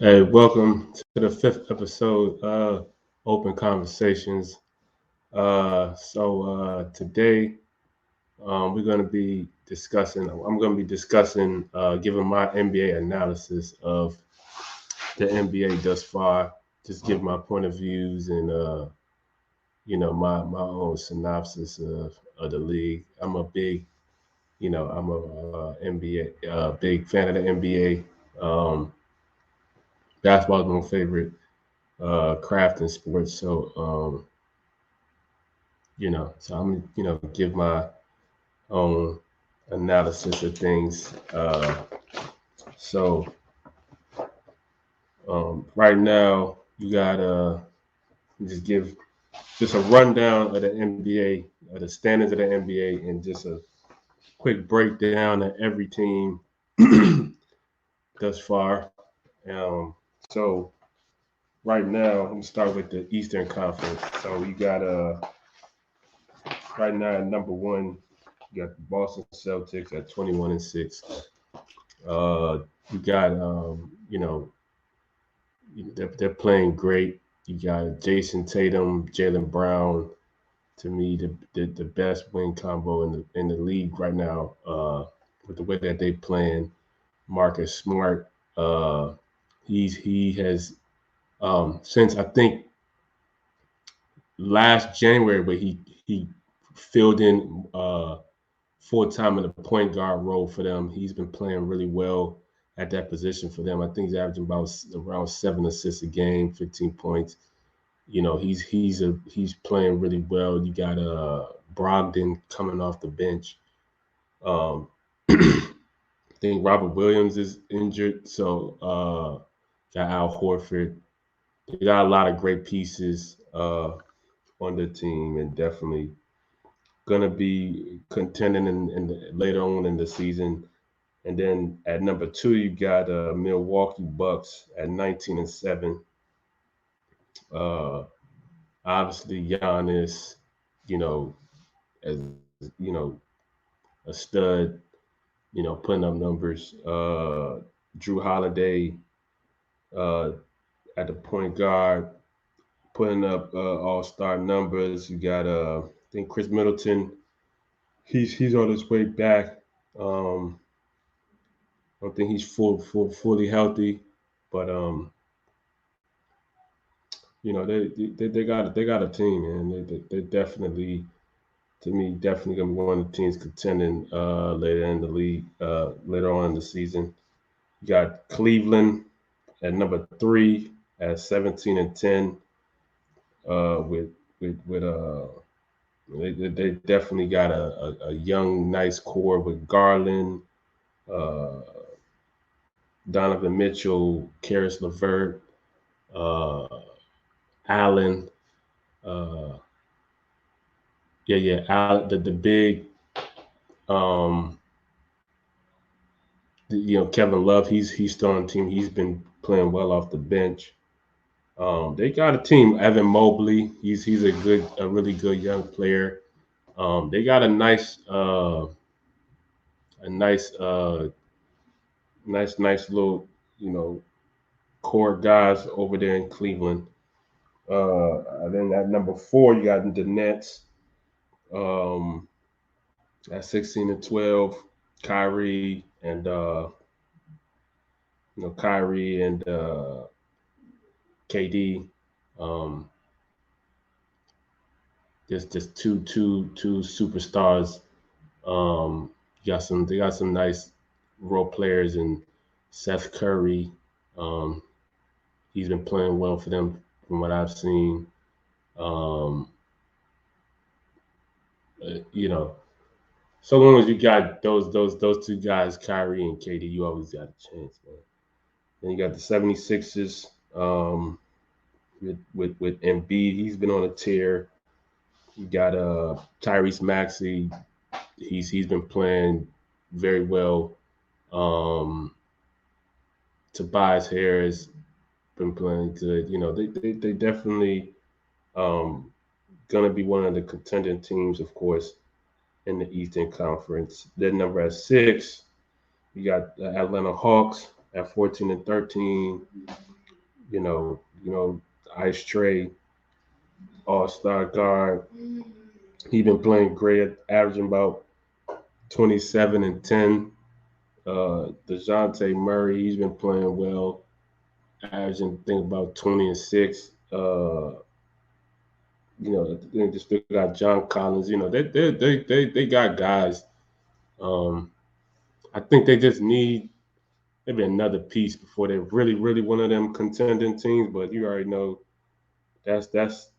Hey, welcome to the fifth episode of Open Conversations. Today we're going to be discussing. I'm going to be discussing, giving my NBA analysis of the NBA thus far. Just give my point of views and my own synopsis of the league. I'm a big, I'm a NBA big fan of the NBA. Basketball is my favorite craft and sports. So I'm give my own analysis of things. So right now you got just give just a rundown of the NBA, of the standards of the NBA, and just a quick breakdown of every team thus far. Um, so right now, let me start with the Eastern Conference. So you got right now at number one, you got the Boston Celtics at 21-6. You got they're playing great. You got Jason Tatum, Jalen Brown. To me, the best win combo in the league right now. With the way that they playing, Marcus Smart. He has since I think last January, where he filled in full time in the point guard role for them. He's been playing really well at that position for them. I think he's averaging about around 7 assists a game, 15 points. He's playing really well. You got Brogdon coming off the bench. I think Robert Williams is injured, so got Al Horford. They got a lot of great pieces on the team, and definitely gonna be contending later on in the season. And then at number two, you got Milwaukee Bucks at 19-7. Uh, Obviously, Giannis, you know, as a stud, putting up numbers. Drew Holiday at the point guard, putting up all-star numbers. You got I think Chris Middleton. He's on his way back. Um, I don't think he's fully healthy, but they got a team, and they definitely, to me, definitely gonna be one of the teams contending later in the league, later on in the season. You got Cleveland at number three at 17-10. With with they definitely got a young, nice core with Garland, uh, Donovan Mitchell, Karis LeVert, uh, Allen. Uh, Allen, the big, um, Kevin Love. He's still on the team. He's been playing well off the bench. They got a team. Evan Mobley. He's a really good young player. They got a nice little you know core guys over there in Cleveland. And then at number four, you got the Nets. Um, at 16-12, Kyrie and Kyrie and KD. Um, just two superstars. They got some nice role players and Seth Curry. Um, he's been playing well for them from what I've seen. Um, you know, so long as you got those two guys, Kyrie and KD, you always got a chance, man. Then you got the 76ers with Embiid. He's been on a tear. You got Tyrese Maxey. He's been playing very well. Um, Tobias Harris been playing good. They definitely um, gonna be one of the contending teams, of course, in the Eastern Conference. Then number at six, you got the Atlanta Hawks at 14-13. Ice Trey, all-star guard. He been playing great, averaging about 27 and 10. DeJounte Murray, he's been playing well, averaging I think about 20 and 6. They just still got John Collins. They got guys. Um, I think they just need maybe another piece before they're really one of them contending teams. But you already know that's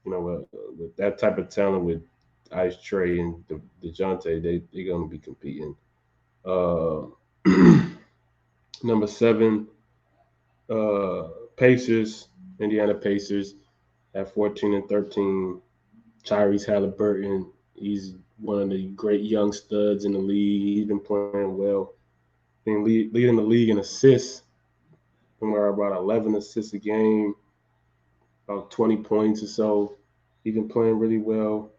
with that type of talent with Ice Trey and DeJounte, they're gonna be competing. Uh, number 7, uh, Pacers, Indiana Pacers at 14 and 13. Tyrese Halliburton, he's one of the great young studs in the league. He's been playing well. Been leading the league in assists. Somewhere about 11 assists a game, about 20 points or so. He's been playing really well.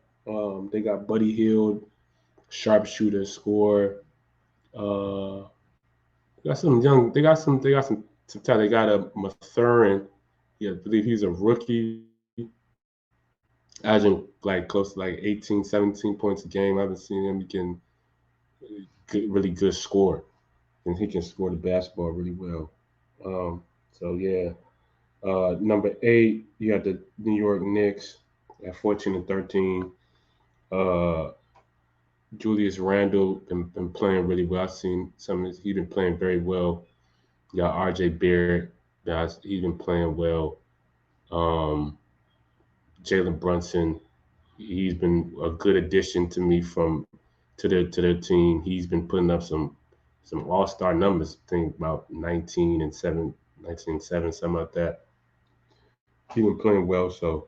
They got Buddy Hield, sharpshooter, scorer. Uh, got some young. Some talent. They got a Mathurin. Yeah, I believe he's a rookie. Averaging like close to like 18, 17 points a game. I haven't seen him. He can really good score, and he can score the basketball really well. So yeah. Number 8, you got the New York Knicks at 14 and 13. Uh, Julius Randle been playing really well. I've seen some of this. He's been playing very well. You got RJ Barrett. He's been playing well. Um, Jalen Brunson. He's been a good addition to me from to their team. He's been putting up some all star numbers. I think about 19 and 7, 19 and 7, something like that. He's been playing well. So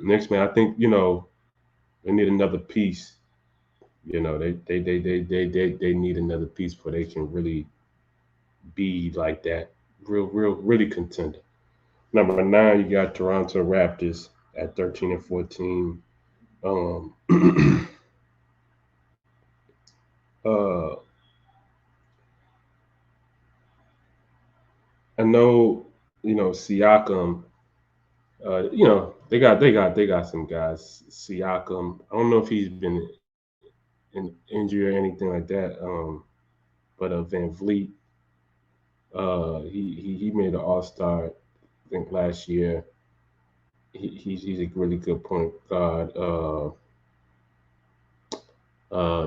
next man, I think they need another piece. They need another piece before they can really be like that, really contender. Number 9, you got Toronto Raptors at 13 and 14. Um, uh, I know Siakam. They got some guys. Siakam. I don't know if he's been in injury or anything like that. But Van Vliet. He made an All Star. I think last year. He's a really good point guard.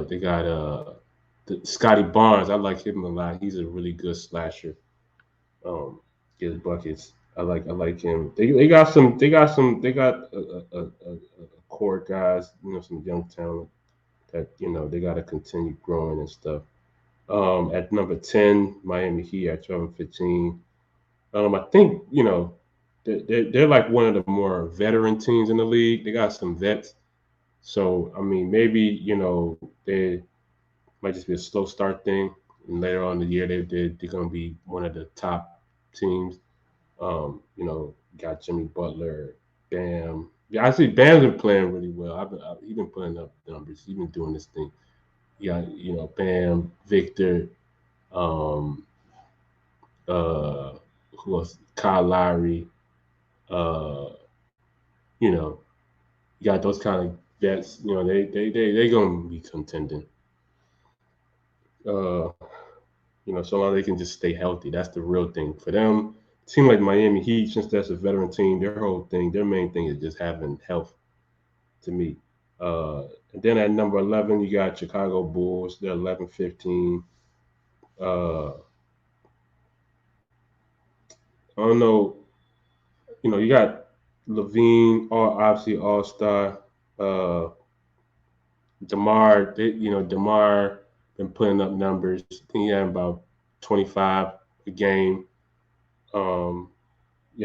They got Scotty Barnes. I like him a lot. He's a really good slasher. Um, Gets buckets. I like him. They got a core guys. Some young talent that they got to continue growing and stuff. At number 10, Miami Heat at 12 and 15. I think they're like one of the more veteran teams in the league. They got some vets. So I mean, maybe they might just be a slow start thing, and later on in the year they're gonna be one of the top teams. Got Jimmy Butler, Bam. Yeah, I see Bam's been playing really well. He's been putting up numbers. He's been doing this thing. Yeah, Bam, Victor, um, uh, who else? Kyle Lowry. Uh, you know, you got those kind of vets. They gonna be contending. Uh, so long they can just stay healthy. That's the real thing for them. Team like Miami Heat, since that's a veteran team, their main thing is just having health. To me, uh, and then at number 11, you got Chicago Bulls. They're 11-15. Uh, I don't know. You got Levine, obviously All Star. Uh, Demar been putting up numbers. I think he had about 25 a game. Um,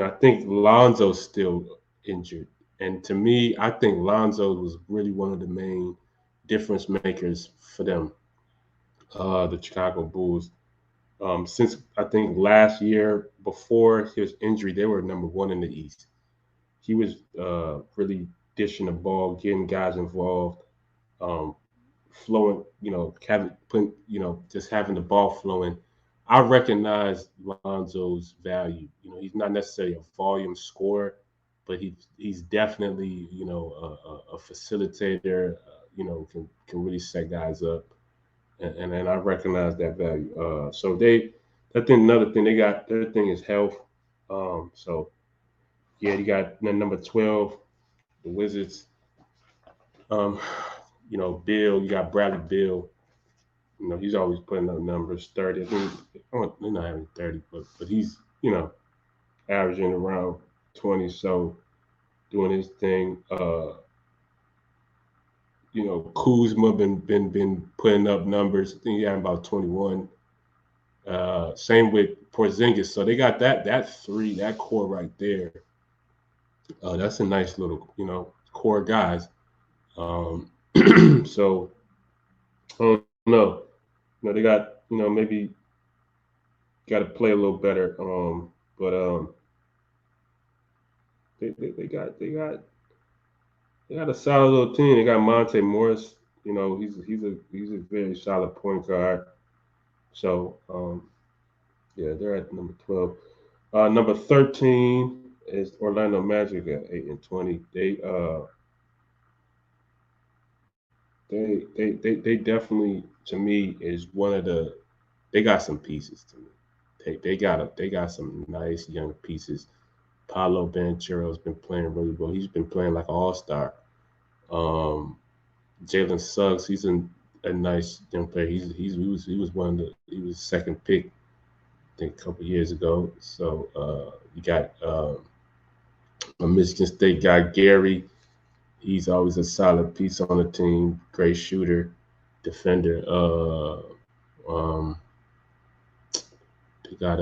I think Lonzo's still injured. And to me, I think Lonzo was really one of the main difference makers for them, the Chicago Bulls. Since I think last year, before his injury, they were number 1 in the East. He was really dishing the ball, getting guys involved, um, flowing, having, just having the ball flowing. I recognize Lonzo's value. He's not necessarily a volume scorer, but he's definitely a facilitator. Can really set guys up, and I recognize that value. So I think another thing they got, their thing is health. So yeah, you got number 12, the Wizards. Um, Bill, you got Bradley Bill. He's always putting up numbers, 30. I think they're not having 30, but he's averaging around 20. So doing his thing. Kuzma been putting up numbers. I think he had about 21. Same with Porzingis. So they got that three, that core right there. That's a nice little core guys. So I don't know. They got maybe got to play a little better. But they got a solid little team. They got Monte Morris. He's a very solid point guard. So yeah, they're at number 12. Number 13 is Orlando Magic at 8-20. They definitely, to me, is one of the, they got some pieces to me. They got some nice young pieces. Paolo Banchero's been playing really well. He's been playing like an all-star. Um, Jalen Suggs, he's a nice young player. He was one of he was second pick, I think, a couple years ago. So you got a Michigan State guy, Gary. He's always a solid piece on the team. Great shooter, defender. Um, they got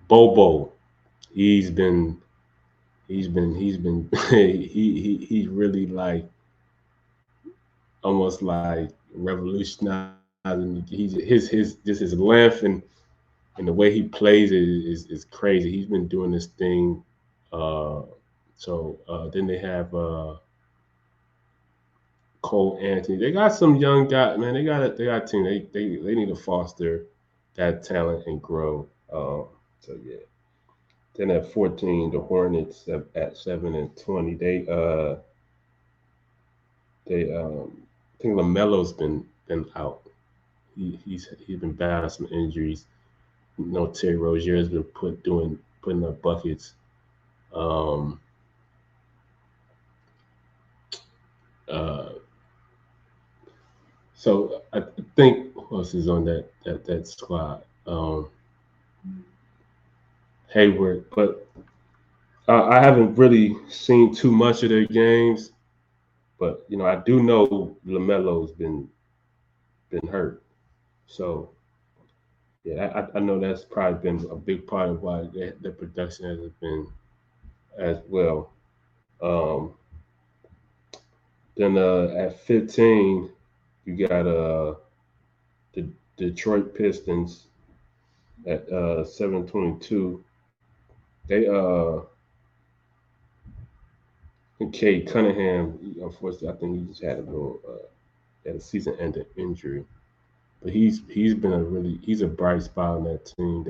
Bobo. He's been he's really like almost like revolutionizing. His length and the way he plays is crazy. He's been doing this thing. Uh, then they have Cole Anthony. They got some young guy, man. They got a team. They need to foster that talent and grow. So yeah. Then at 14, the Hornets at 7-20. I think Lamelo's been out. He's been battling some injuries. Terry Rozier has been putting up buckets. Um, uh, so I think who else is on that squad? Hayward, but I haven't really seen too much of their games. But I do know Lamelo's been hurt, so yeah, I know that's probably been a big part of why the production hasn't been as well. Um, then at 15, you got the Detroit Pistons at 7-22. They Cade Cunningham, unfortunately, I think he just had a season-ending injury. But he's been he's a bright spot on that team.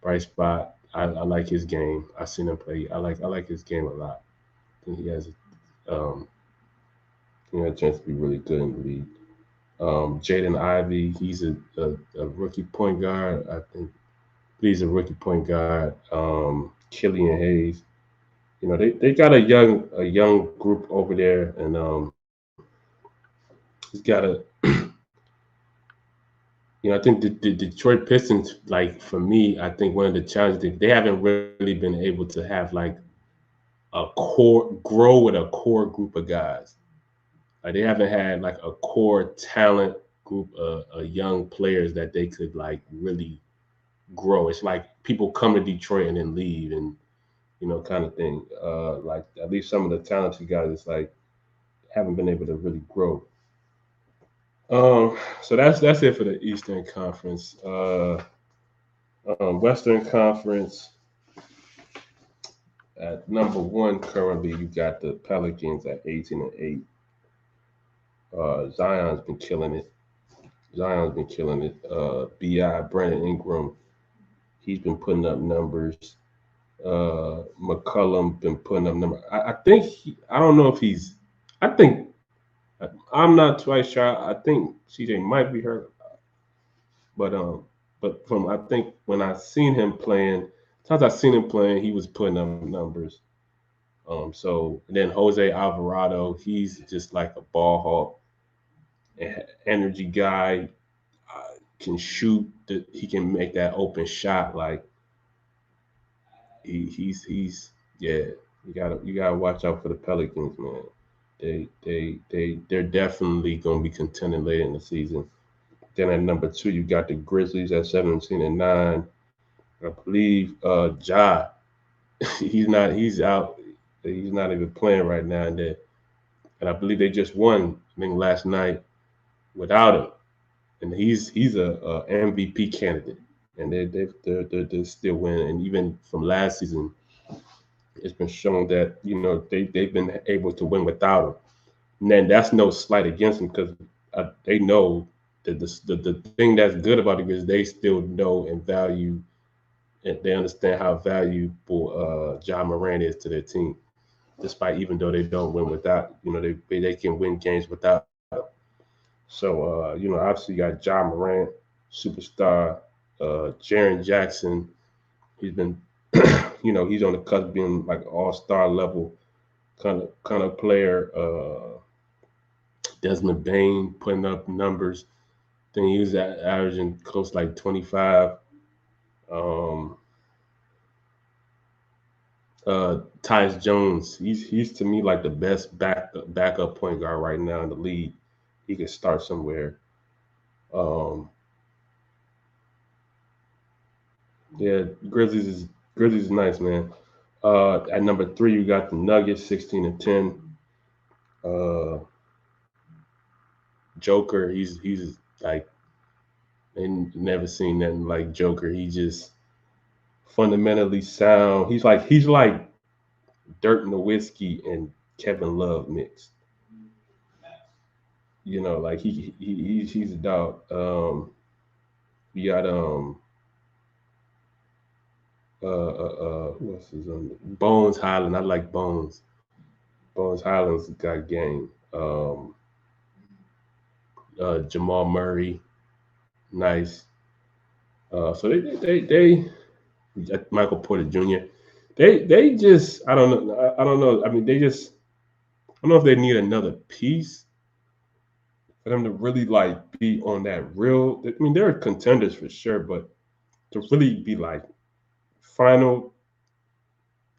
Bright spot. I like his game. I've seen him play. I like his game a lot. I think he has um a chance to be really good in the league. Jaden Ivey, he's a rookie point guard. I think he's a rookie point guard. Killian Hayes. They got a young group over there, and he's got a I think the Detroit Pistons, like for me, I think one of the challenges they haven't really been able to have like a core grow with a core group of guys. Like they haven't had like a core talent group of young players that they could like really grow. It's like people come to Detroit and then leave, and kind of thing. Like at least some of the talented guys, it's like haven't been able to really grow. So that's it for the Eastern Conference. Western Conference at number one currently, you got the Pelicans at 18-8. Zion's been killing it. Zion's been killing it. Bi Brandon Ingram, he's been putting up numbers. McCullum been putting up numbers. I think I don't know if he's. I think I'm not quite sure. I think CJ might be hurt, but from I think when I seen him playing, times I seen him playing, he was putting up numbers. So and then Jose Alvarado, he's just like a ball hawk, energy guy, can shoot. He can make that open shot. Like he's yeah. You gotta watch out for the Pelicans, man. They're definitely gonna be contending later in the season. Then at number two, you got the Grizzlies at 17-9. I believe Ja, he's out. He's not even playing right now. And I believe they just won, I think last night without him. And he's a MVP candidate. And they're still winning. And even from last season, it's been shown that they've been able to win without him. And then that's no slight against them because they know that the thing that's good about it is they still know and value and they understand how valuable John Moran is to their team. Despite even though they don't win without, they can win games without him. So obviously you got John Morant, superstar, Jaren Jackson. He's been, he's on the cusp of being like all-star level kind of player. Desmond Bain putting up numbers. Then he was averaging close like 25. Um, Tyus Jones, he's to me like the best backup point guard right now in the league. He can start somewhere. Um, yeah, Grizzlies is nice, man. At number three, you got the Nuggets, 16-10. Uh, Joker, he's like, and never seen nothing like Joker. He just fundamentally sound. He's like Dirk Nowitzki and Kevin Love mixed. Like he's a dog. You got what's his name? Bones Highland. I like Bones. Bones Highland's got game. Jamal Murray, nice. So Michael Porter Jr. They just I don't know I don't know. I mean I don't know if they need another piece for them to really like be on that real. I mean they're contenders for sure, but to really be like final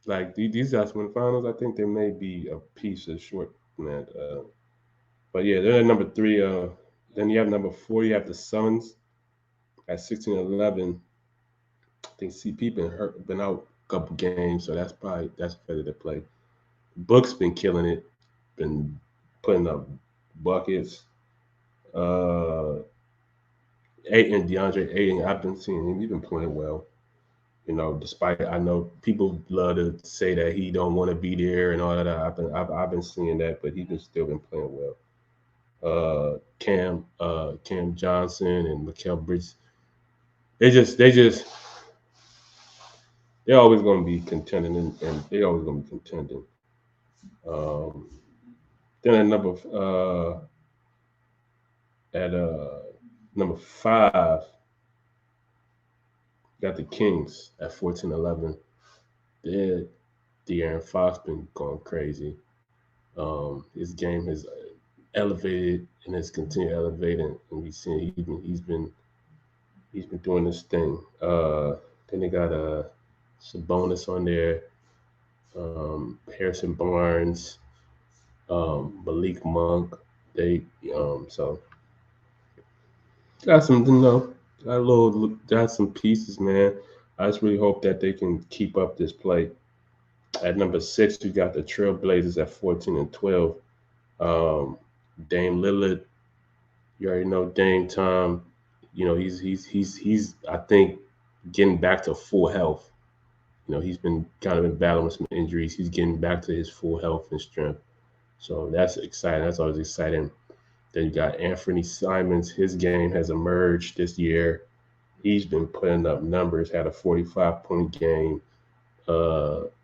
like these guys win finals, I think they may be a piece of short man. But yeah, they're at number three. Then you have number four. You have the Suns at 16-11. I think CP been out a couple games, so that's better to play. Book's been killing it, been putting up buckets. Uh, Ayton, DeAndre Ayton, I've been seeing him. He's been playing well. Despite I know people love to say that he don't want to be there and all that. I've been seeing that, but he's been still been playing well. Cam Johnson and Mikal Bridges. They're always going to be contending and they're always going to be contending. Um, then at number 5, got the Kings at 14-11. They're De'Aaron Fox been going crazy. His game has elevated and has continued elevating, and we've seen he's been doing this thing. Then they got Sabonis on there, Harrison Barnes, Malik Monk. They so got some got some pieces, man. I just really hope that they can keep up this play. At number 6, you got the Trailblazers at 14-12. Um, Dame Lillard, you already know Dame Tom. He's I think getting back to full health. He's been kind of been battling with some injuries. He's getting back to his full health and strength. So that's exciting. That's always exciting. Then you got Anthony Simons. His game has emerged this year. He's been putting up numbers. Had a 45-point game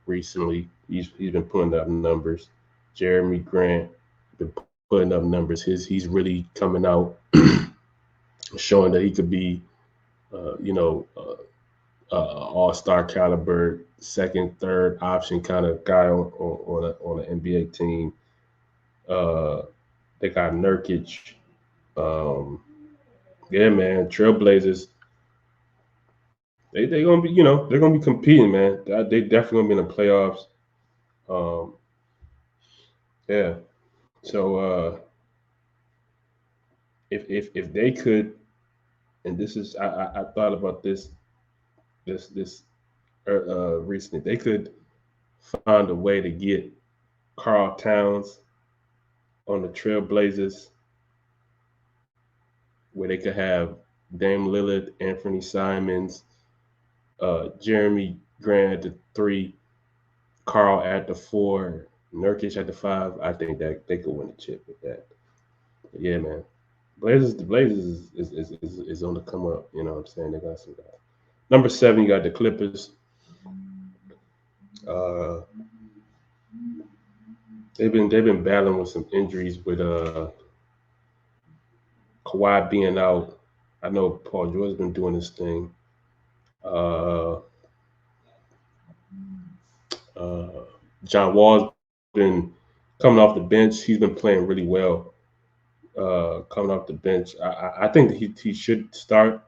recently. He's been putting up numbers. Jeremy Grant been putting up numbers. He's really coming out, showing that he could be, all-star caliber, second, third option kind of guy on an NBA team. Uh, they got Nurkic. Um, yeah, man, Trailblazers. They gonna be they're gonna be competing, man. They definitely gonna be in the playoffs. Um, yeah. So if they could, and this is I thought about this recently. They could find a way to get Carl Towns on the Trailblazers, where they could have Dame Lillard, Anthony Simons, Jeremy Grant at the 3, Carl at the 4, Nurkic at the 5. I think that they could win a chip with that. But yeah, man. The Blazers is on the come up. You know what I'm saying? They got some guys. Number 7, you got the Clippers. Uh, they've been battling with some injuries with Kawhi being out. I know Paul George's been doing his thing. Uh, uh, John Wall's been coming off the bench. He's been playing really well. Coming off the bench, I think that he should start,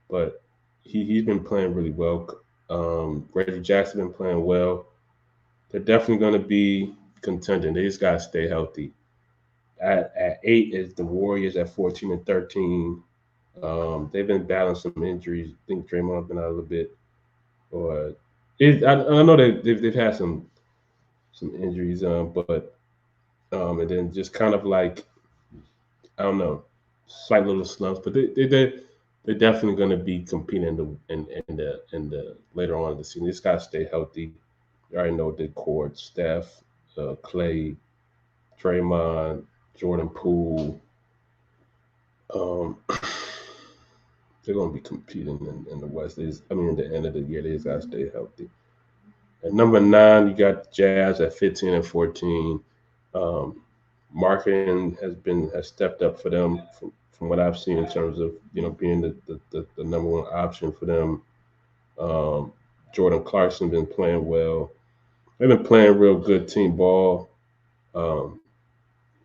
but he's been playing really well. Reggie Jackson been playing well. They're definitely going to be contending. They just got to stay healthy. At 8 is the Warriors at 14 and 13. They've been battling some injuries. I think Draymond's been out a little bit, or I know they've had some injuries, but and then just kind of like I don't know, slight little slumps, but they're definitely going to be competing in the later on in the season. They just got to stay healthy. You already know the court, Steph, Clay, Draymond, Jordan Poole. Um, they're going to be competing in the West. In the end of the year, they just got to stay healthy. At number 9, you got the Jazz at 15 and 14. Marketing has stepped up for them from what I've seen in terms of being the number one option for them. Jordan Clarkson been playing well. They've been playing real good team ball. Um,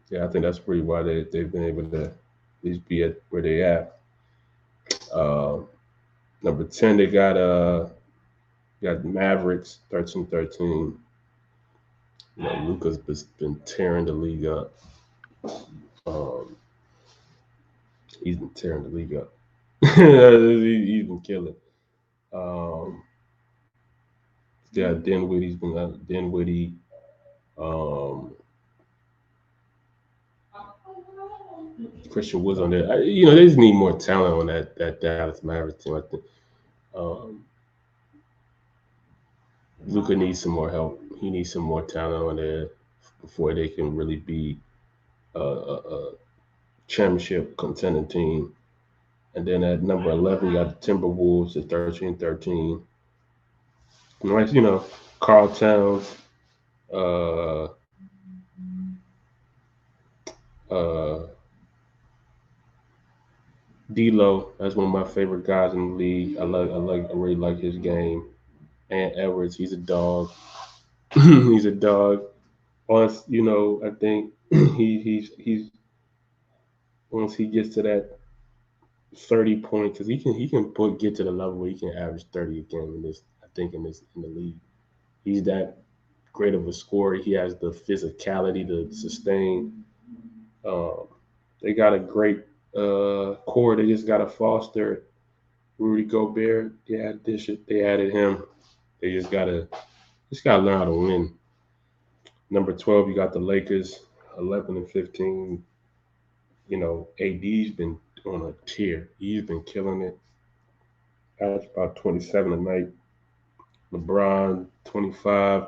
yeah, I think that's pretty why they've been able to at least be at where they at. Number 10, they got Mavericks 13-13. Luka's been tearing the league up. He's been tearing the league up. He's been killing. Yeah, Dinwiddie's been Dinwiddie. Christian Woods on there. They just need more talent on that Dallas Mavericks team. I think Luka needs some more help. He needs some more talent on there before they can really be a championship contending team. And then at number 11, you got the Timberwolves at 13-13. Carl Towns, D'Lo. That's one of my favorite guys in the league. I really like his game. And Edwards, he's a dog. He's a dog. Once I think he's once he gets to that 30 points, because he can get to the level where he can average 30 a game in this. I think in the league, he's that great of a scorer. He has the physicality to sustain. They got a great core. They just got to foster Rudy Gobert. They added him. They just gotta learn how to win. Number 12, you got the Lakers, 11 and 15. AD's been on a tear. He's been killing it. That's about 27 a night. LeBron, 25.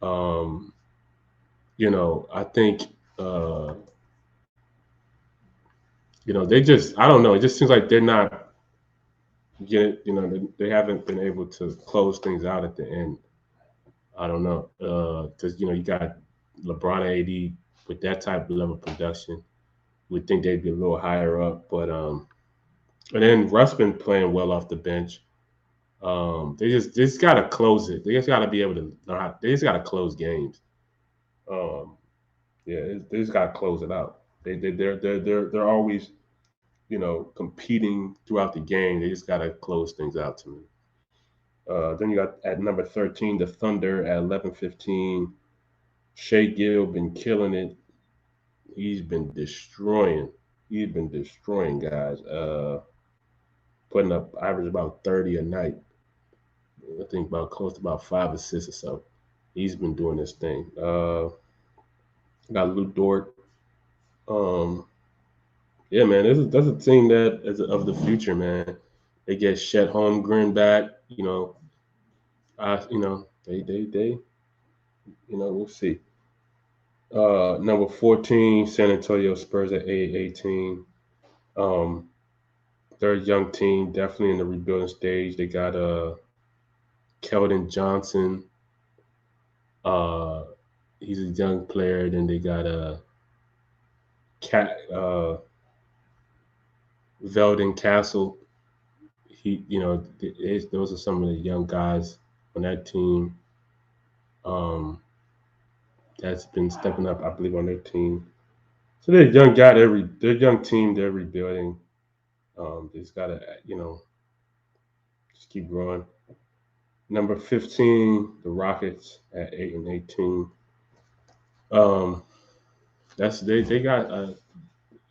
I think they just, I don't know. It just seems like they're not getting, they haven't been able to close things out at the end. I don't know. Because, you got LeBron and AD with that type of level of production. We'd think they'd be a little higher up. And then Russ been playing well off the bench. They just got to close it. They just got to be able to, they just got to close games. Um, yeah, they just got to close it out. They're always competing throughout the game. They just got to close things out to me. Then you got at number 13 the Thunder at 11-15. Shea Gill been killing it. He's been destroying. He's been destroying guys. Putting up average about 30 a night. I think about close to about 5 assists or so. He's been doing this thing. Got Luke Dort. Um, yeah, man, that's a team that is of the future, man. They get Chet Holmgren back. They we'll see. Number 14, San Antonio Spurs at 18. Um, they're a young team, definitely in the rebuilding stage. They got Keldon Johnson. Uh, he's a young player. Then they got Cat Veldon Castle. Those are some of the young guys on that team. That's been stepping up, I believe, on their team. So they're a young guy. They're a young team. They're rebuilding. They just gotta, just keep growing. Number 15, the Rockets at 8-18. Um, they got a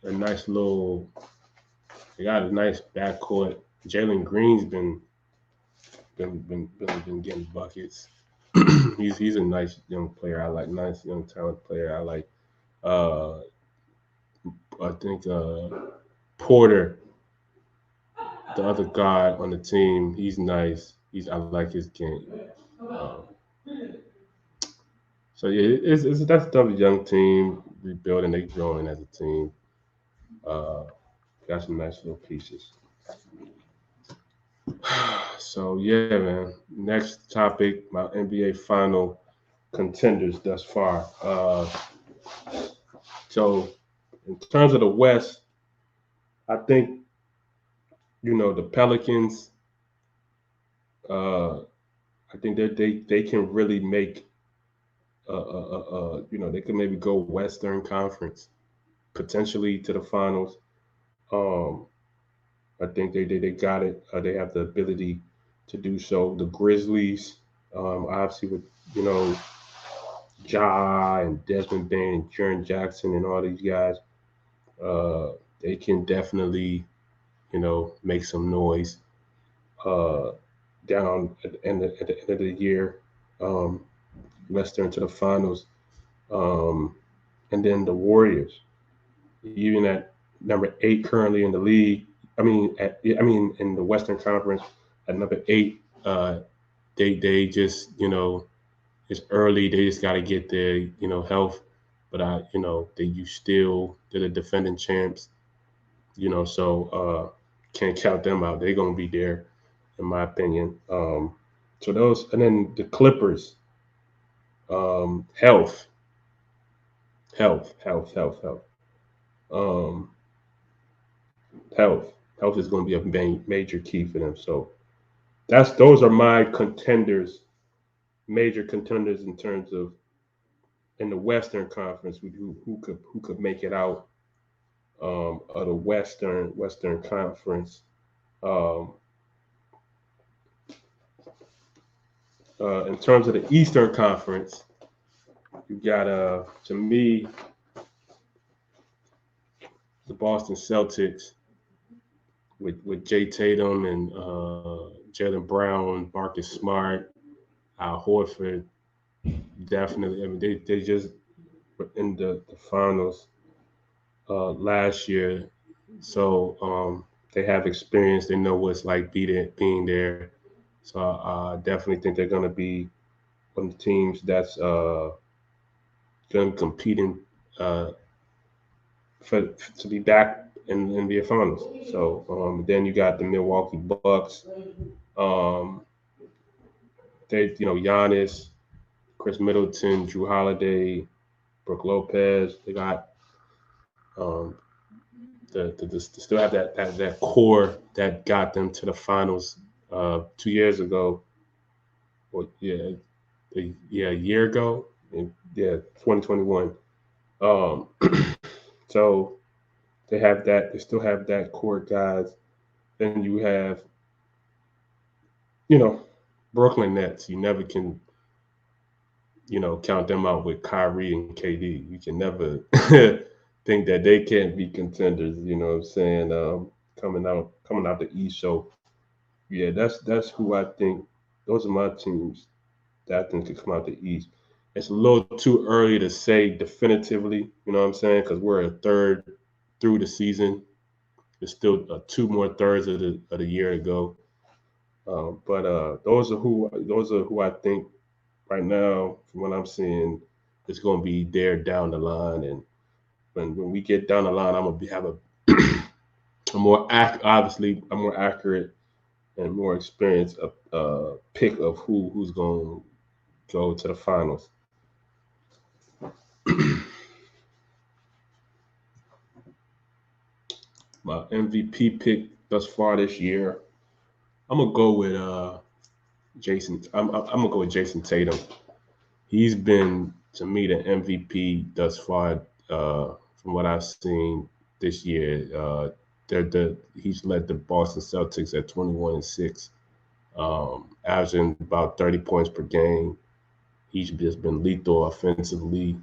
nice little. They got a nice backcourt. Jalen Green's been getting buckets. he's a nice young player. I like nice young talent player. I like. Uh, I think Porter, the other guy on the team, he's nice. I like his game. Um, so yeah, that's another young team rebuilding. They growing as a team. Uh, got some nice little pieces. So yeah, man. Next topic, my NBA final contenders thus far. So in terms of the West, I think the Pelicans. I think that they can really make. They could maybe go Western Conference potentially to the finals. Um, I think they got it. They have the ability to do so. The Grizzlies, obviously with you know Ja and Desmond Bain and Jaren Jackson and all these guys, they can definitely make some noise uh, down at the end of the year. Um, Western to the finals, um, and then the Warriors, even at number 8 currently in the league. In the Western Conference at number 8, they just it's early. They just got to get their health. But they're the defending champs. So can't count them out. They're gonna be there, in my opinion. So those, and then the Clippers, health, health. Um, health, health is going to be a major key for them. So those are my contenders, major contenders in terms of in the Western Conference who could make it out of the Western Conference. Um, in terms of the Eastern Conference, you got to me the Boston Celtics with Jay Tatum and Jaylen Brown, Marcus Smart, Al Horford. Definitely, I mean they just were in the finals last year, so they have experience. They know what it's like being there. So I definitely think they're going to be one of the teams that's going to be competing uh, to be back in the NBA Finals. So then you got the Milwaukee Bucks. Um, they, Giannis, Chris Middleton, Drew Holiday, Brooke Lopez. They got um, the still have that core that got them to the finals 2 years ago. Or a year ago. And, 2021. Um, so they have that. They still have that core guys. Then you have, you know, Brooklyn Nets. You never can, count them out with Kyrie and KD. You can never think that they can't be contenders. You know what I'm saying? Coming out the East. So yeah, that's who I think. Those are my teams that I think could come out the East. It's a little too early to say definitively. You know what I'm saying? Because we're a third through the season. There's still two more thirds of the year to go. But those are who I think right now, from what I'm seeing, is going to be there down the line. And when we get down the line, I'm gonna have obviously a more accurate and more experienced pick of who's going to go to the finals. My MVP pick thus far this year, I'm gonna go with Jason. I'm gonna go with Jason Tatum. He's been to me the MVP thus far from what I've seen this year. He's led the Boston Celtics at 21-6, averaging about 30 points per game. He's just been lethal offensively,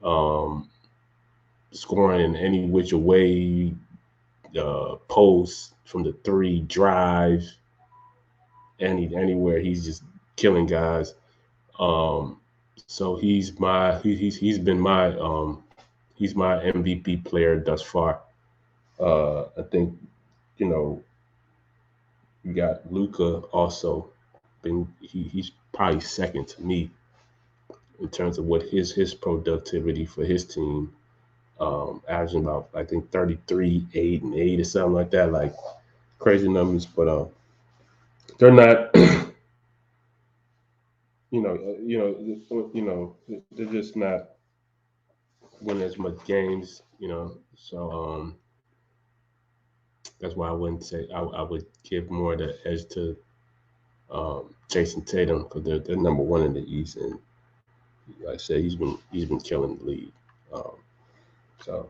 um, scoring in any which way, post from the three, drive, anywhere. He's just killing guys. Um, so he's been my MVP player thus far. I think you know you got Luca also. He's probably second to me in terms of what his productivity for his team. Averaging about I think 33, 8, and 8 or something like that, like crazy numbers. But they're not, they're just not winning as much games, So that's why I wouldn't say I would give more of the edge to Jason Tatum because they're number one in the East, and like I said, he's been killing the league. Um, so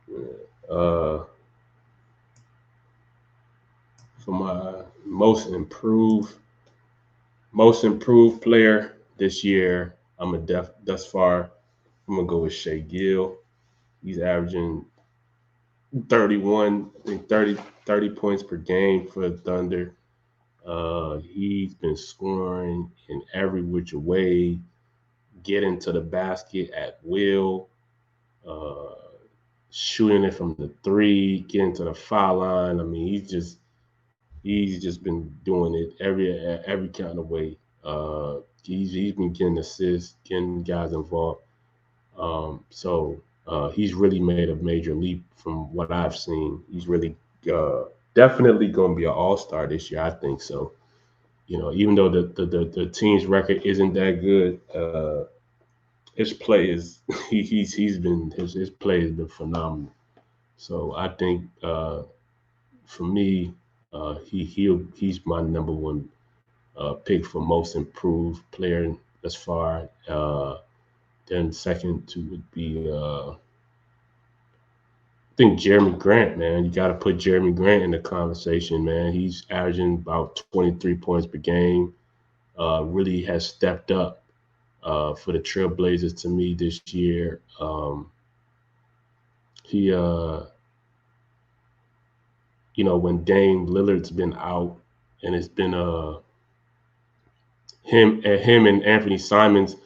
yeah. For my most improved player this year, thus far. I'm gonna go with Shea Gill. He's averaging 31, I think 30 points per game for the Thunder. He's been scoring in every which way, getting to the basket at will, uh, shooting it from the three, getting to the foul line. I mean, he's just been doing it every kind of way. He's been getting assists, getting guys involved. So he's really made a major leap from what I've seen. He's really uh, definitely going to be an all-star this year. I think so. Even though the team's record isn't that good, his play is his play has been phenomenal. So I think for me, he's my number one pick for most improved player as far. Then second to would be I think Jeremy Grant, man. You got to put Jeremy Grant in the conversation, man. He's averaging about 23 points per game. Really has stepped up for the Trailblazers to me this year. He, when Dame Lillard's been out, and it's been him and Anthony Simons,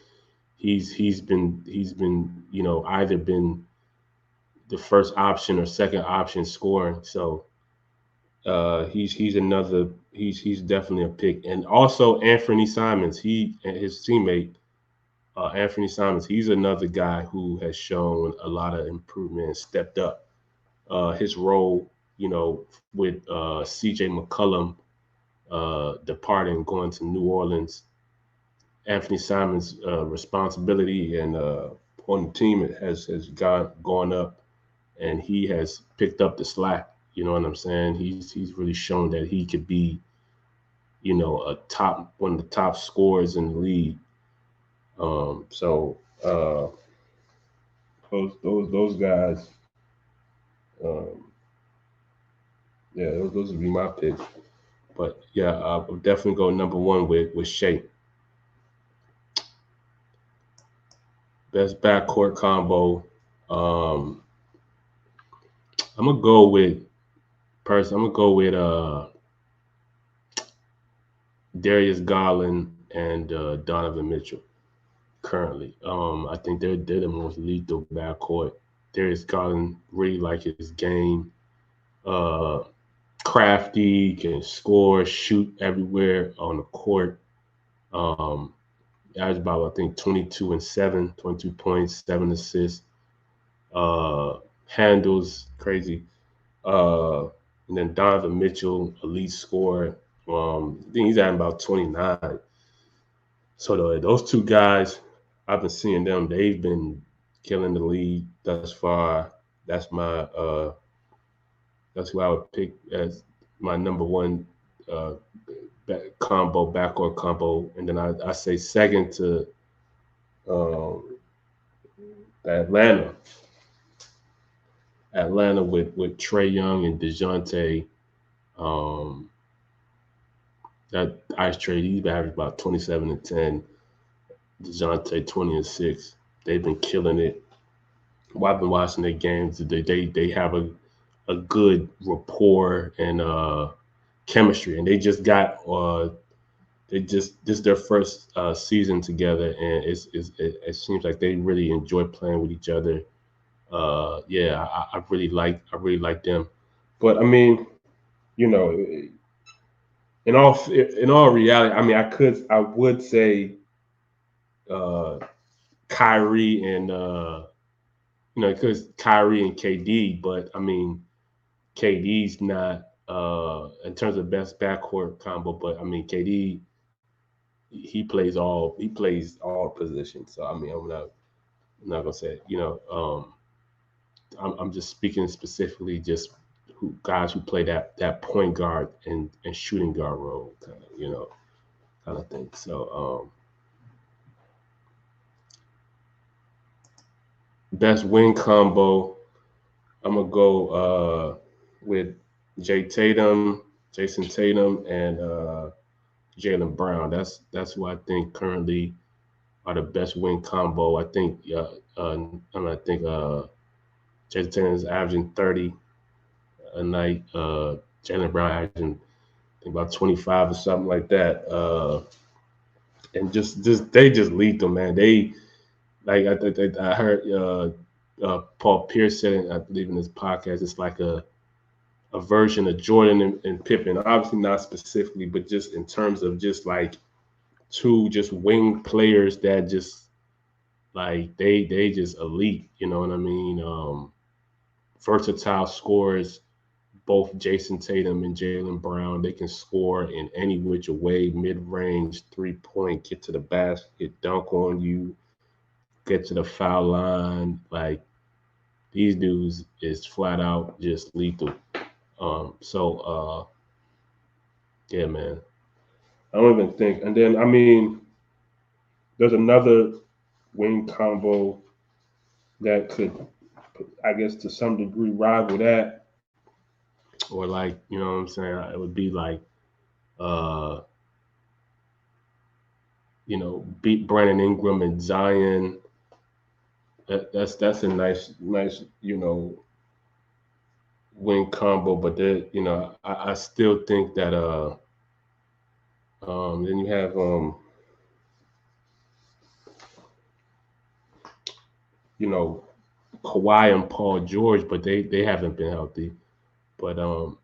he's been either been the first option or second option scoring. So he's definitely a pick. And also Anthony Simons, his teammate Anthony Simons, he's another guy who has shown a lot of improvement and stepped up his role, with C.J. McCollum departing, going to New Orleans. Anthony Simon's responsibility and on the team has gone up, and he has picked up the slack. You know what I'm saying? He's really shown that he could be, one of the top scorers in the league. So those guys, um, yeah, those would be my picks. But yeah, I'll definitely go number one with Shea. Best backcourt combo. Um, I'm gonna go with I'm gonna go with Darius Garland and Donovan Mitchell currently. I think they're the most lethal backcourt. Darius Garland really like his game. Uh, Crafty, can score, shoot everywhere on the court. Um, average about I think 22 and 7, 22 points, 7 assists. Handles crazy. And then Donovan Mitchell, elite scorer. I think he's at about 29. So those two guys, I've been seeing them. They've been killing the league thus far. That's my that's who I would pick as my number one uh, backcourt combo, and then I say second to um, Atlanta. Atlanta with Trae Young and Dejounte. Um, that Ice Trade, he's averaged about 27 and 10. Dejounte 20 and 6. They've been killing it. Well, I've been watching their games. They have a good rapport and chemistry, and they just got this is their first season together, and it seems like they really enjoy playing with each other. Yeah, I really like them, but I mean, you know, in all reality, I mean, I would say uh, Kyrie and because Kyrie and KD, but I mean, KD's not in terms of best backcourt combo, but I mean, KD he plays all positions. So I mean, I'm not gonna say I'm just speaking specifically just guys who play that point guard and shooting guard role, kind of thing. So best win combo, I'm gonna go with Jason Tatum, and Jaylen Brown. That's who I think currently are the best win combo. I think I think Jason Tatum is averaging 30 a night. Jaylen Brown averaging I think about 25 or something like that. And just they just lead them, man. They like I heard Paul Pierce said it, I believe in his podcast. It's like a version of Jordan and Pippen. Obviously not specifically, but just in terms of just like two just wing players that just like they just elite. You know what I mean? Versatile scorers. Both Jason Tatum and Jaylen Brown, they can score in any which way, mid range, 3-point, get to the basket, dunk on you, get to the foul line. Like these dudes is flat out just lethal. Yeah, man. I don't even think. And then I mean, there's another wing combo that could, I guess, to some degree rival that, or like you know what I'm saying. It would be like, uh, beat Brandon Ingram and Zion. That's a nice win combo, but I still think that then you have Kawhi and Paul George, but they haven't been healthy. But the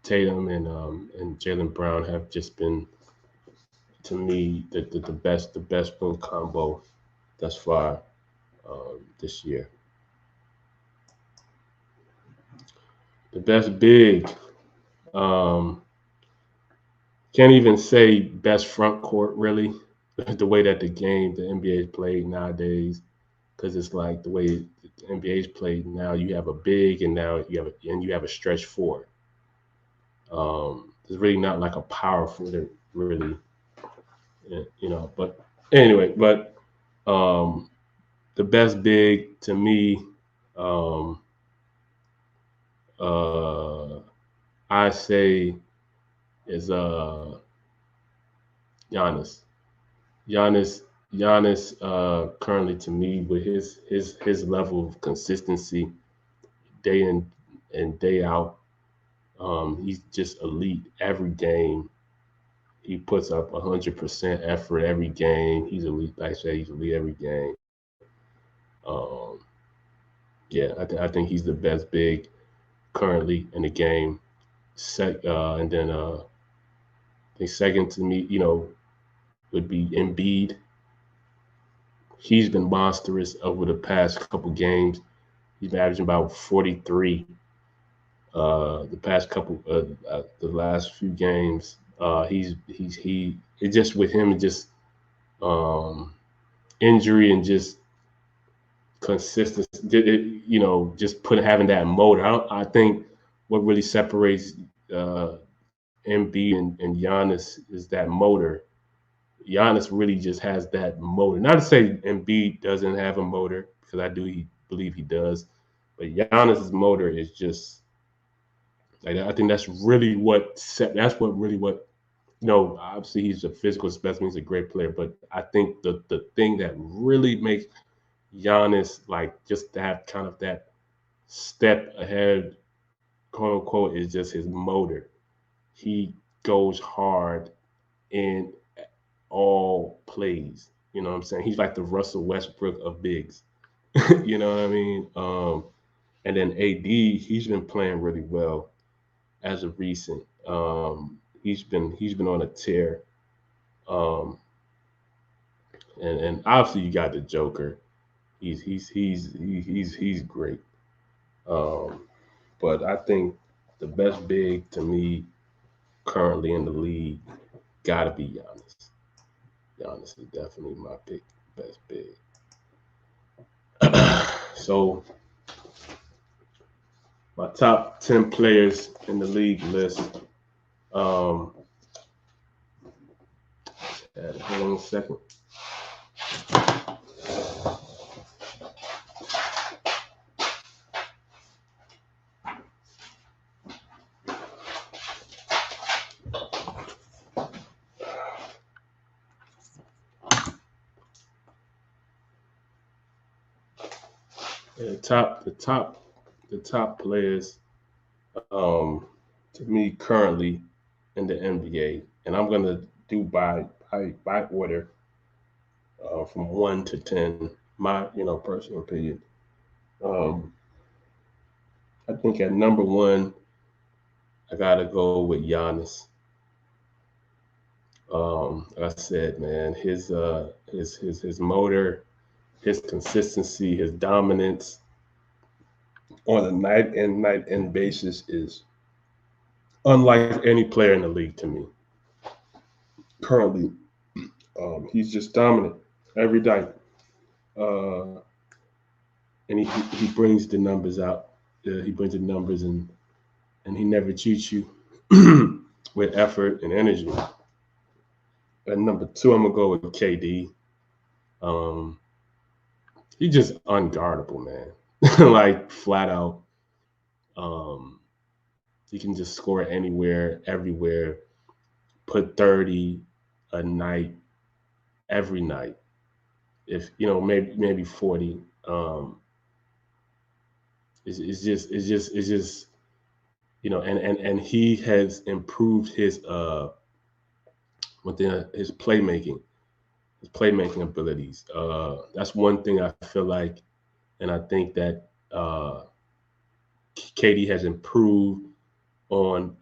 Tatum and Jaylen Brown have just been, to me, the best win combo thus far. this year. The best big, um, can't even say best front court really. The way that the NBA is played nowadays, because it's like the way the NBA is played now. You have a big, and now you have a stretch four. There's really not like a power forward really, But anyway, but um, the best big to me, um, uh, I say is Giannis. Giannis, Giannis, currently to me with his level of consistency day in and day out, he's just elite every game. He puts up 100% effort every game. He's elite. Like I said, he's elite every game. Um, yeah, I think he's the best big currently in the game. And then I think second to me, would be Embiid. He's been monstrous over the past couple games. He's been averaging about 43 the last few games. He it just with him just um, injury and just consistency. Just having that motor. I think what really separates uh, Embiid and Giannis is that motor. Giannis really just has that motor. Not to say Embiid doesn't have a motor, because believe he does, but Giannis's motor is just like I think that's what really what obviously he's a physical specimen, he's a great player, but I think the thing that really makes Giannis like just to have kind of that step ahead, quote unquote, is just his motor. He goes hard in all plays. You know what I'm saying? He's like the Russell Westbrook of bigs. You know what I mean? And then AD, he's been playing really well as of recent. He's been on a tear. Um, and obviously you got the Joker. He's great. Um, but I think the best big to me currently in the league gotta be Giannis. Giannis is definitely my pick, best big. So my top 10 players in the league list. Um, hold on a second. The top players um, to me currently in the NBA, and I'm gonna do by order from 1 to 10. My personal opinion. Um, I think at number one, I gotta go with Giannis. Like I said, man, his motor, his consistency, his dominance on a night in basis is unlike any player in the league to me. Currently, he's just dominant every day, uh, and he brings the numbers out. He brings the numbers, and he never cheats you with effort and energy. And number two, I'm gonna go with KD. Um, he's just unguardable, man. Like flat out. Um, he can just score anywhere, everywhere. Put 30 a night, every night. If maybe 40. It's just and he has improved his playmaking abilities. That's one thing I feel like, and I think that KD has improved on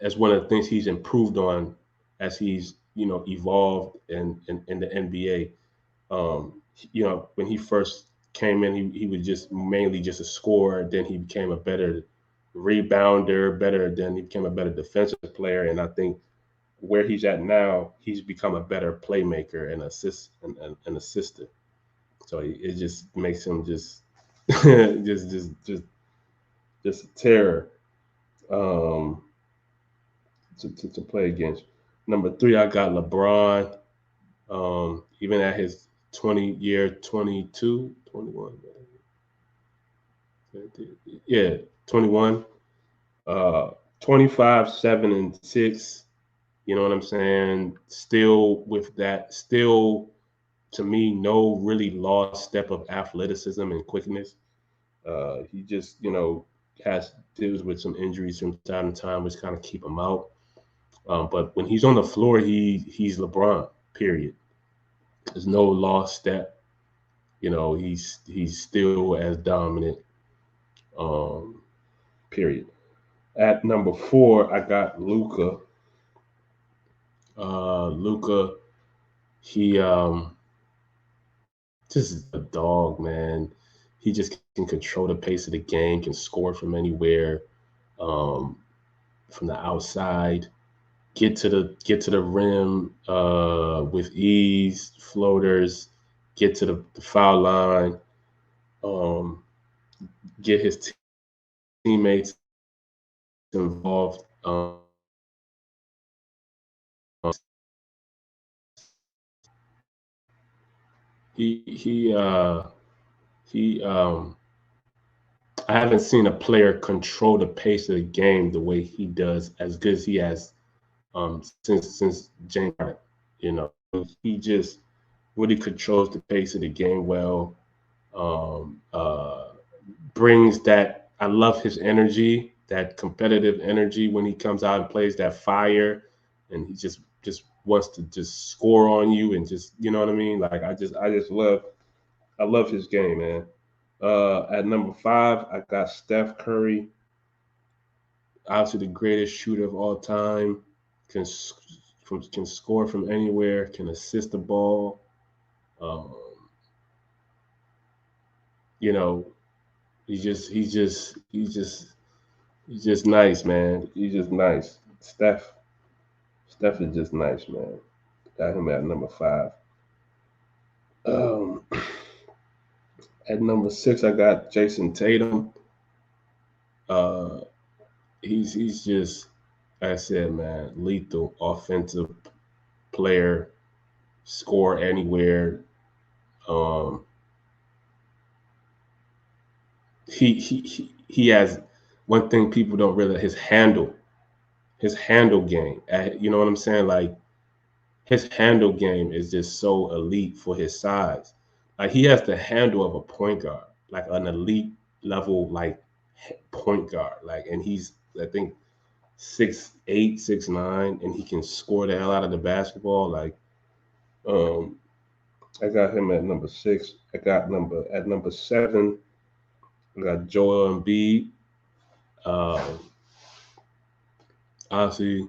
as one of the things he's improved on as he's evolved in the NBA. when he first came in, he was just mainly just a scorer. Then he became a better rebounder, then he became a better defensive player. And I think where he's at now, he's become a better playmaker and an assistant. So it just makes him just just a terror um, to play against. Number three, I got LeBron. Even at his 20-year, 22, 21, yeah, 21, uh, 25, 7, and 6. You know what I'm saying? Still with that, still to me, no really lost step of athleticism and quickness. He just, has deals with some injuries from time to time, which kind of keep him out. But when he's on the floor, he's LeBron. Period. There's no lost step. He's still as dominant. Um, period. At number four, I got Luka. Luka, he just is a dog, man. He just can control the pace of the game, can score from anywhere, um, from the outside, get to the rim with ease, floaters, get to the foul line, um, get his teammates involved. He he uh, he I haven't seen a player control the pace of the game the way he does, as good as he has since James Harden. You know, he just really controls the pace of the game well. Um, uh, Brings that. I love his energy, that competitive energy when he comes out and plays that fire, and he just wants to just score on you and just what I mean. Like I love his game, man. At number five, I got Steph Curry, obviously the greatest shooter of all time. Can can score from anywhere. Can assist the ball. Um, you know, he's just nice, man. He's just nice. Steph is just nice, man. Got him at number five. Um, at number six, I got Jason Tatum. Uh, he's just, like I said, man, lethal offensive player, score anywhere. Um, he has one thing people don't realize: his handle game. You know what I'm saying? Like his handle game is just so elite for his size. Like he has the handle of a point guard, like an elite level, like point guard. Like, and he's I think 6'8", 6'9", and he can score the hell out of the basketball. Like, um, I got him at number six. I got number seven. I got Joel Embiid. Uh, Honestly,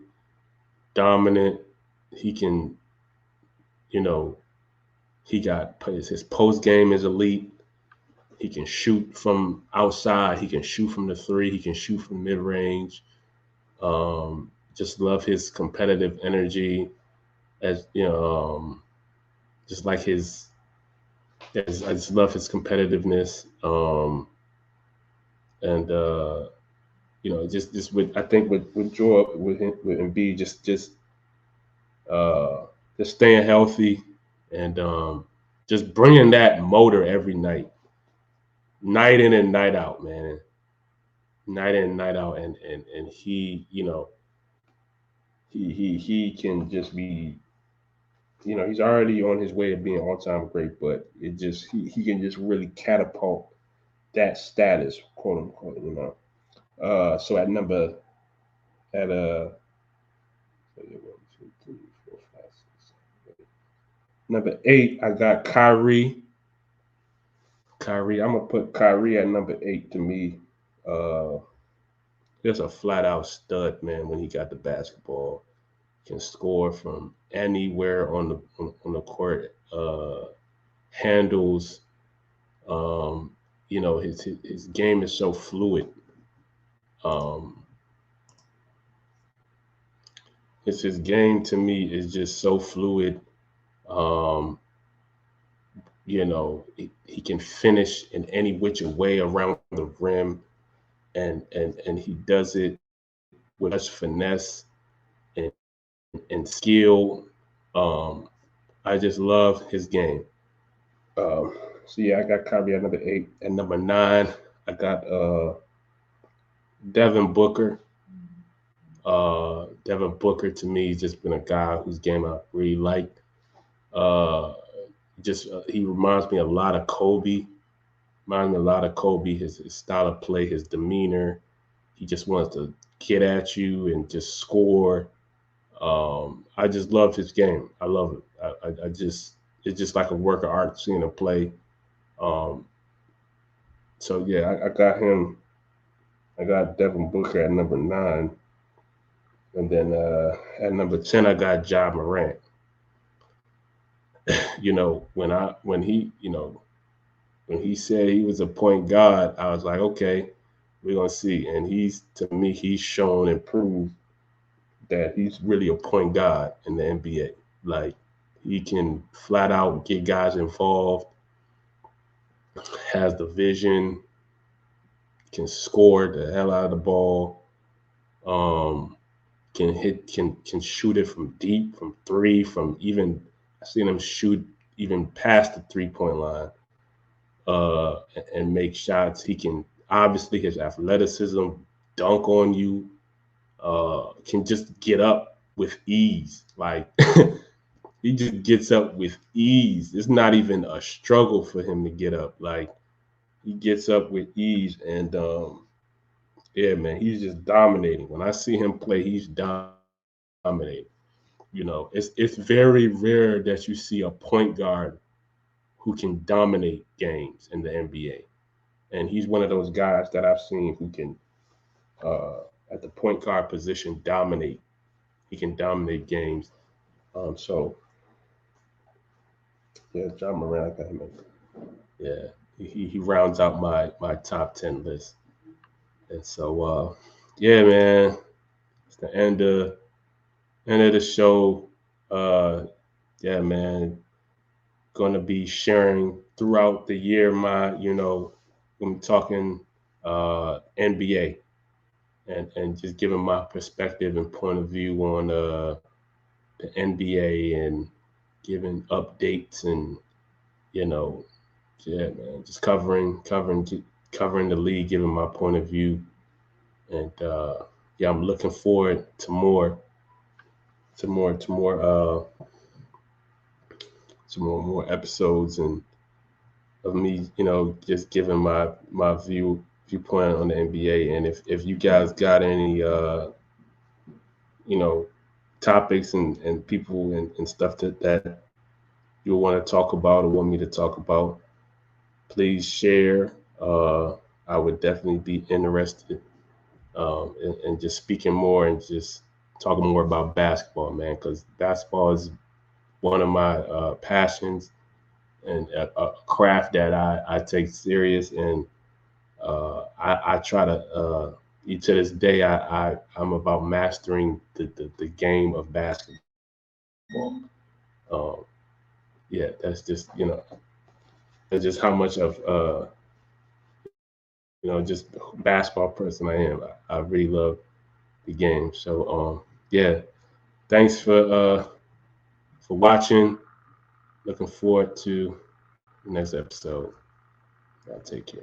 dominant. He can, you know, he got his post game is elite. He can shoot from outside. He can shoot from the three. He can shoot from mid range. Just love his competitive energy. As just like I just love his competitiveness. And just with I think with Joel with Embiid, uh, just staying healthy and just bringing that motor every night in and night out, man, night in and night out, and he, he can just be, he's already on his way of being all time great, but he can just really catapult that status, quote unquote. So at number eight, I got Kyrie. I'm gonna put Kyrie at number eight to me. Uh, just a flat out stud, man. When he got the basketball, can score from anywhere on the court. handles. His game is so fluid. Um, his game to me is just so fluid. Um, he can finish in any which way around the rim, and he does it with such finesse and, and skill. Um, I just love his game. So yeah, I got Kyrie at number 8. At number 9, I got Devin Booker. Devin Booker to me has just been a guy whose game I really like. He reminds me a lot of Kobe. His style of play, his demeanor. He just wants to get at you and just score. I just love his game. I love it. It's just like a work of art seeing him play. Um, so yeah, I got him. I got Devin Booker at number 9, and then at number 10 I got Ja Morant. When he said he was a point guard, I was like, okay, we're gonna see. And he's shown and proved that he's really a point guard in the NBA. Like he can flat out get guys involved, has the vision, can score the hell out of the ball, can shoot it from deep, from three, from even I seen him shoot even past the 3-point line, and make shots. He can obviously his athleticism, dunk on you, can just get up with ease. Like he just gets up with ease. It's not even a struggle for him to get up. Like he gets up with ease, and yeah, man, he's just dominating. When I see him play, he's dominating. It's very rare that you see a point guard who can dominate games in the NBA, and he's one of those guys that I've seen who can, at the point guard position, dominate. He can dominate games. So yeah, Ja Morant, I got him. Yeah, he rounds out my top 10 list. And so yeah, man, it's the end of the show. Yeah, man, gonna be sharing throughout the year I'm talking NBA and just giving my perspective and point of view on the NBA and giving updates and you know yeah, man, just covering the league, giving my point of view, and yeah, I'm looking forward to more episodes and of me, just giving my viewpoint on the NBA. And if you guys got any you know topics and people and stuff that you want to talk about or want me to talk about, please share. I would definitely be interested in just speaking more and just talking more about basketball, man, because basketball is one of my passions and a craft that I take serious. And I try to, to this day, I'm about mastering the game of basketball. Um, yeah, that's just how much of just basketball person I am. I really love the game. So yeah, thanks for watching. Looking forward to the next episode. Y'all take care.